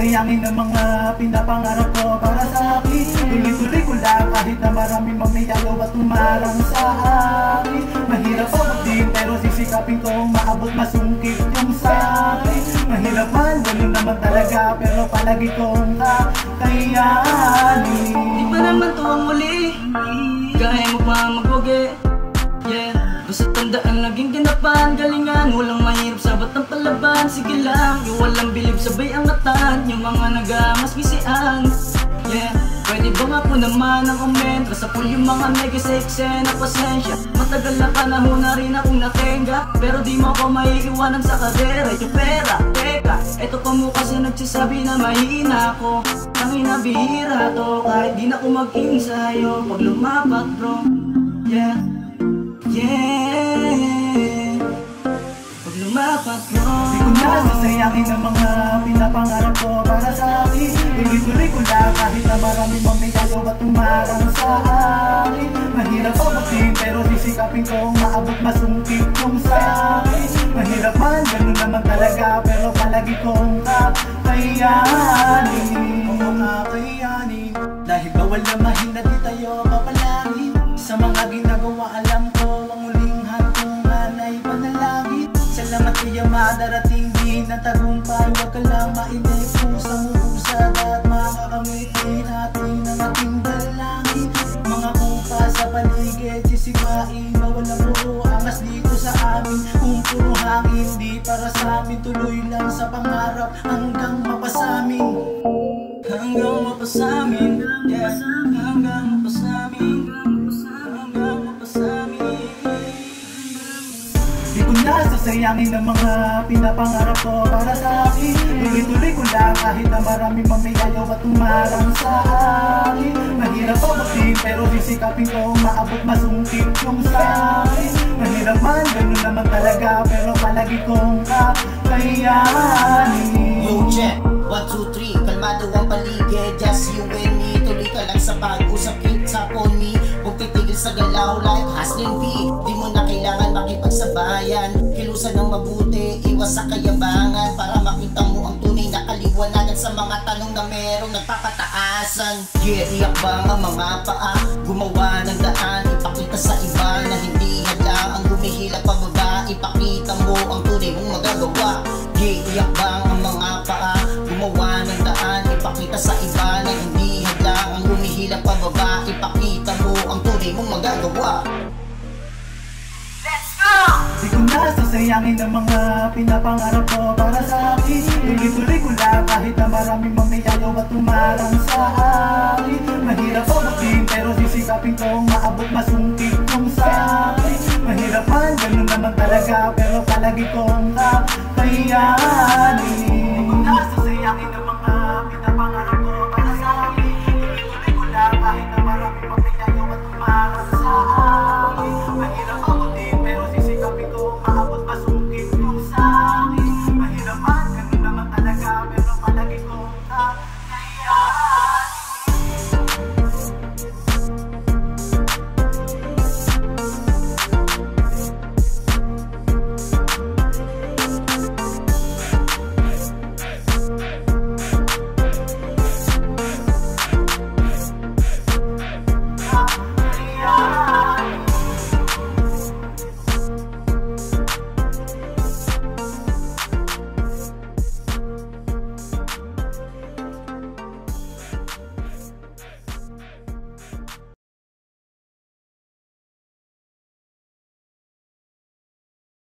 sayangin ang mga pinapangarap ko para sa akin. Tuloy-tuloy ko lang kahit na maraming mamiyalo at tumarang sa akin. Mahirap ako din pero sisikapin kong maabot masungkit yung sa akin. Mahirap man, ganun naman talaga pero palagi kong kakayanin. Di pa naman to ang muli, kaya mo pa magwagi. Yeah, basta tandaan laging ganapan, galingan, walang mahirap sa batang palaban. Sige lang, yung walang bilib sabay angatan, yung mga nagamasmisian. Yeah, pwede bang ako naman ang comment? Rasa po yung mga nag-sexe na pasensya. Matagal na panahon na rin akong natenga, pero di mo ako maiiwanan sa kadera. Yung pera, teka, eto pa mo kasi nagsasabi na mahina ako. Tangina bihira to, kahit di na ako mag-insayo pag lumapat bro. Yeah, yeah, pag lumapat bro. Di ko na sasayangin ang mga pinapangarap ko para sa akin. Tuloy-tuloy ko lang kahit na maraming mamiyalo at tumarang sa akin. Mahirap abutin pero sisikapin kong maabot masungkit yung sa akin. Mahirap man, ganun naman talaga pero palagi kong kakayanin. Oo kakayanin, dahil bawal na mahina di tayo papalangin. Sa mga ginagawa alam ko ang huling hantungan ay panalangin. Salamat kaya madarating din ang tagumpay. Huwag ka lang mainip, pusang usad at makakamitin natin ang ating dalangin. Mga kupa sa paligid, sisigain, mawalang puro angas dito sa amin. Kung puro hangin, di para sa amin. Tuloy lang sa pangarap hanggang mapasamin. Hanggang mapasamin, yeah, hanggang mapasamin, hanggang mapasamin. Di ko na sasayangin ang mga pinapangarap ko para sa akin. Tuloy-tuloy ko lang kahit na maraming mamiyalo at tumarang sa akin. Mahirap abutin pero sisikapin kong maabot masungkit yung sa akin. Mahirap man, ganun naman talaga pero palagi kong kakayanin. Yo, check, 1, 2, 3, kalmado ang paligid, just you and me. Tuloy ka lang sa pag-usap, it's upon me. Huwag titigil sa galaw like hustling V. Di mo na kailangan makipagsabayan. Kilusan ng mabuti, iwas sa kayabangan, para makita mo ang tunay na kaliwanagan sa mga tanong na merong nagpapataasan. Yeah, iyak ba ang mga paa? Gumawa ng daan, ipakita sa iba na hindi hadlang ang humihila pababa. Ipakita mo ang tunay mong magagawa. Yeah, iyak ba ang mga paa? Gumawa ng daan, ipakita sa iba na hindi hadlang ang humihila pababa. Ipakita mo ang tunay mong magagawa. Di ko na sasayangin ang mga pinapangarap ko para sa akin. Tuloy-tuloy ko lang kahit na maraming mamiyalo at tumarang sa akin. Mahirap abutin pero sisikapin kong maabot masungkit yung sa akin. Mahirap man, ganun naman talaga pero palagi kong kakayanin. Di ko na sasayangin ang mga pinapangarap ko para sa akin. Tuloy-tuloy ko lang kahit na maraming mamiyalo